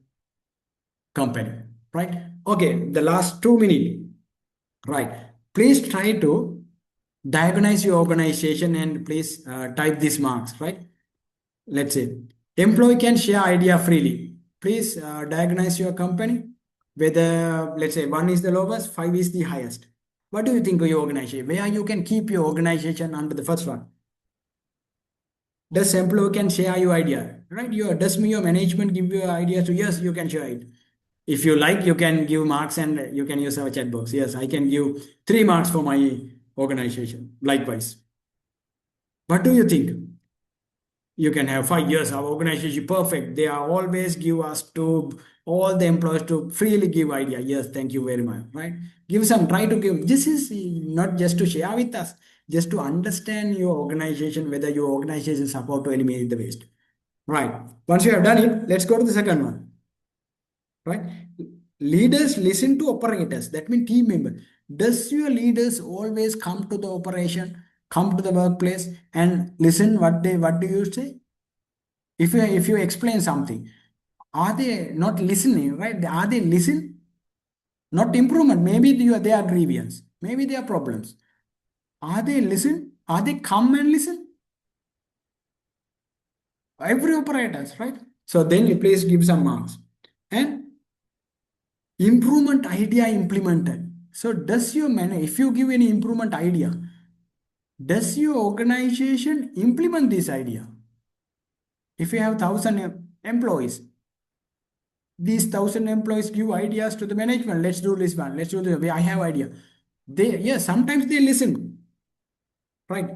F: company, right? Okay, the last 2 minutes, right? Please try to diagnose your organization and please type these marks, right? Let's say employee can share idea freely. Please diagnose your company, whether let's say 1 is the lowest, 5 is the highest. What do you think of your organization? Where you can keep your organization under the first one? Does employee can share your idea, right? Does your management give you ideas to? Yes, you can share it. If you like, you can give marks and you can use our chat box. Yes, I can give 3 marks for my organization. Likewise. What do you think? You can have 5 years. Our organization perfect. They are always give us to all the employees to freely give idea. Yes, thank you very much. Right? Give some. Try to give. This is not just to share with us, just to understand your organization, whether your organization support to eliminate the waste. Right. Once you have done it, let's go to the second one. Right? Leaders listen to operators. That means team member. Does your leaders always come to the operation, come to the workplace and listen what do you say? If you explain something, are they not listening, right? Are they listen? Not improvement. Maybe they are grievance. Maybe they are problems. Are they listen? Are they come and listen? Every operators, right? So then you please give some marks. And improvement idea implemented. So does your if you give any improvement idea, does your organization implement this idea? If you have 1,000 employees, these 1,000 employees give ideas to the management. Let's do this one. Let's do this. I have idea. Sometimes they listen. Right?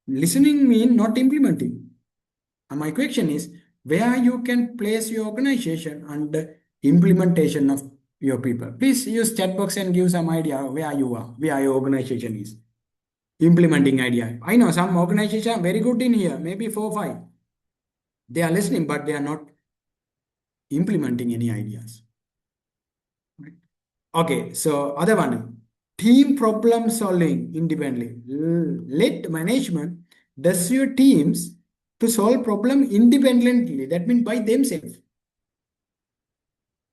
F: Listening means not implementing. And my question is, where you can place your organization under implementation of your people. Please use chat box and give some idea where you are, where your organization is. Implementing idea. I know some organizations are very good in here, maybe 4 or 5. They are listening, but they are not implementing any ideas. Right? Okay, so other one, team problem solving independently. Let management does your teams to solve problem independently. That means by themselves.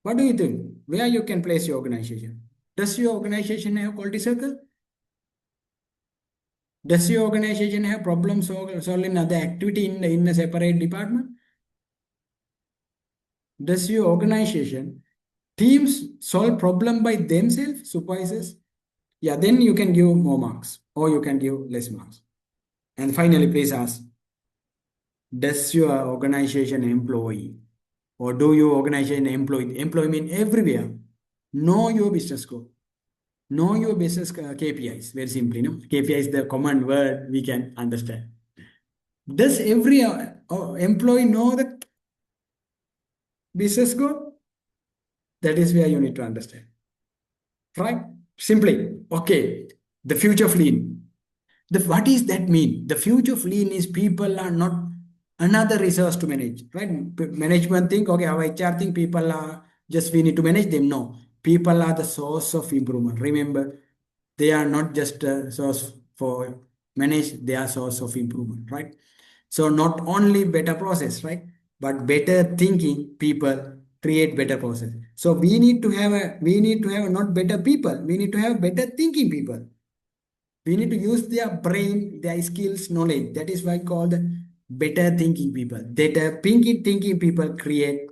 F: What do you think? Where you can place your organization? Does your organization have quality circle? Does your organization have problem solving other activity in a separate department? Does your organization teams solve problem by themselves, supervisors? Yeah, then you can give more marks or you can give less marks. And finally, please ask, does your organization employee or do your organization employee mean everywhere? Know your business goal. Know your business KPIs. Very simply, no? KPI is the common word we can understand. Does every employee know the business goal? That is where you need to understand. Right? Simply, okay, the future of lean. What does that mean? The future of lean is people are not another resource to manage, right? Management think, okay, our HR think people are just we need to manage them. No, people are the source of improvement. Remember, they are not just a source for manage, they are source of improvement, right? So not only better process, right? But better thinking people create better process. So we need to have not better people, we need to have better thinking people. We need to use their brain, their skills, knowledge. That is why called better thinking people. Better thinking people create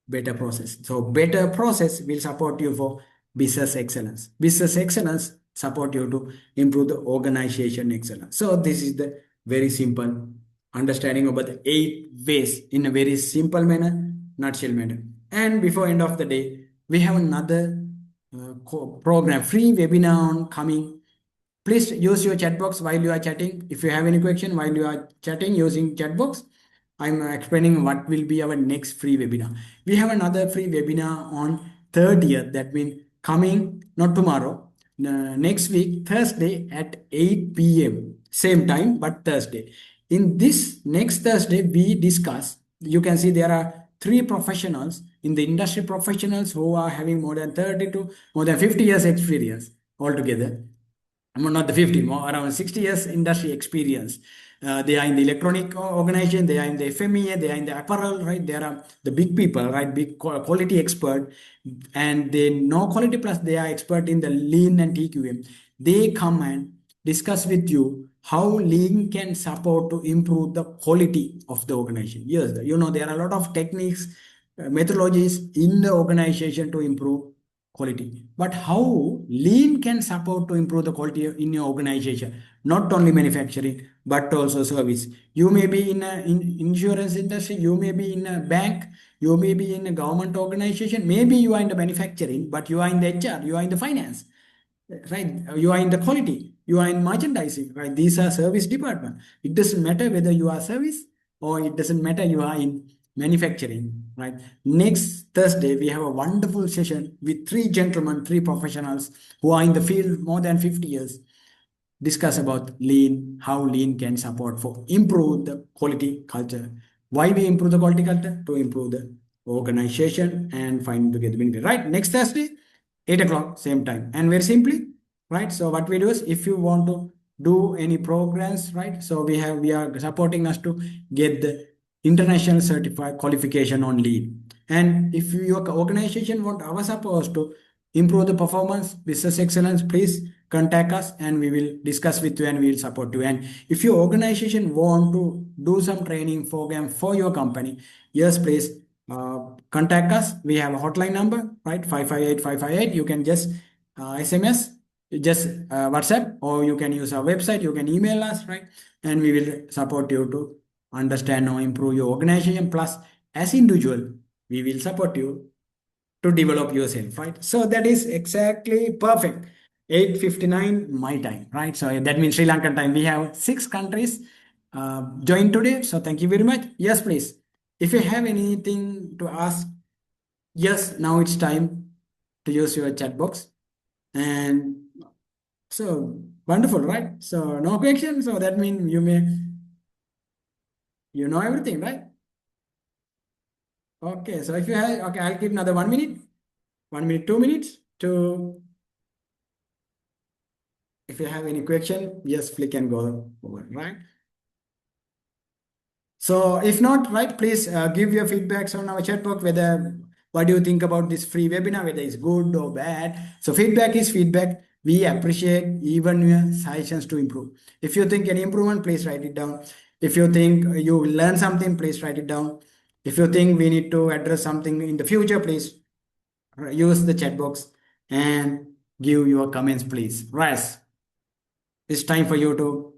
F: better process. So better process will support you for business excellence. Business excellence support you to improve the organization excellence. So this is the very simple understanding about the 8 ways in a very simple manner, nutshell manner. And before end of the day, we have another program, free webinar coming. Please use your chat box while you are chatting. If you have any question while you are chatting using chat box, I'm explaining what will be our next free webinar. We have another free webinar on 30th. That means coming, not tomorrow, next week, Thursday at 8 p.m. Same time, but Thursday. In this next Thursday, we discuss, you can see there are 3 professionals in the industry professionals who are having more than 30 to more than 50 years experience altogether. Not the 50, more around 60 years industry experience. They are in the electronic organization, they are in the FMEA, they are in the apparel, right? They are the big people, right? Big quality expert, and they know quality plus they are expert in the lean and TQM. They come and discuss with you how lean can support to improve the quality of the organization. Yes, there are a lot of techniques, methodologies in the organization to improve quality, but how lean can support to improve the quality in your organization, not only manufacturing but also service. You may be in insurance industry, you may be in a bank, you may be in a government organization, maybe you are in the manufacturing, but you are in the HR, you are in the finance, right? You are in the quality, you are in merchandising, right? These are service department. It doesn't matter whether you are service or it doesn't matter you are in manufacturing, right? Next Thursday we have a wonderful session with 3 gentlemen, 3 professionals who are in the field more than 50 years, discuss about lean, how lean can support for improve the quality culture. Why we improve the quality culture? To improve the organization and find together benefit. Right? Next Thursday, 8 o'clock, same time. And very simply, right? So what we do is if you want to do any programs, right? So we are supporting us to get the international certified qualification on lean. And if your organization want our support to improve the performance, business excellence, please contact us and we will discuss with you and we will support you. And if your organization want to do some training program for your company, yes, please contact us. We have a hotline number, right? 558 You can just SMS, just WhatsApp, or you can use our website. You can email us, right? And we will support you to understand or improve your organization. Plus, as individual, we will support you to develop yourself, right? So that is exactly perfect. 8:59 my time, right? So that means Sri Lankan time. We have 6 countries joined today. So thank you very much. Yes, please. If you have anything to ask, yes, now it's time to use your chat box. And so wonderful, right? So no questions. So that means you know everything, right? Okay. So if you have, okay, I'll give another 1 minute, 1 minute, 2 minutes to. If you have any question, yes, flick and go over, right? So if not, right, please give your feedbacks on our chat box, whether what do you think about this free webinar, whether it's good or bad. So feedback is feedback. We appreciate even your suggestions to improve. If you think any improvement, please write it down. If you think you learn something, please write it down. If you think we need to address something in the future, please use the chat box. And give your comments, please. Right. It's time for you to,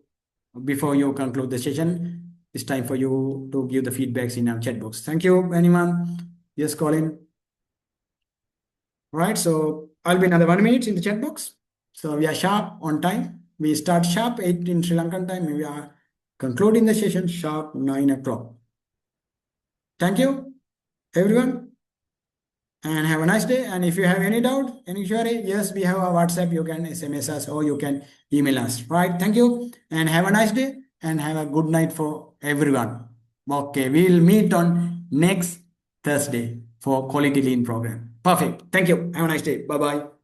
F: before you conclude the session, it's time for you to give the feedbacks in our chat box. Thank you, anyone. Yes, Colin. Right, so I'll be another 1 minute in the chat box. So we are sharp on time. We start sharp 8 in Sri Lankan time. We are concluding the session sharp 9 o'clock. Thank you, everyone, and have a nice day. And if you have any doubt, any query, yes, we have our WhatsApp. You can SMS us or you can email us. Right, thank you, and have a nice day, and have a good night for everyone. Okay, we'll meet on next Thursday for Quality Lean program. Perfect. Thank you. Have a nice day. Bye-bye.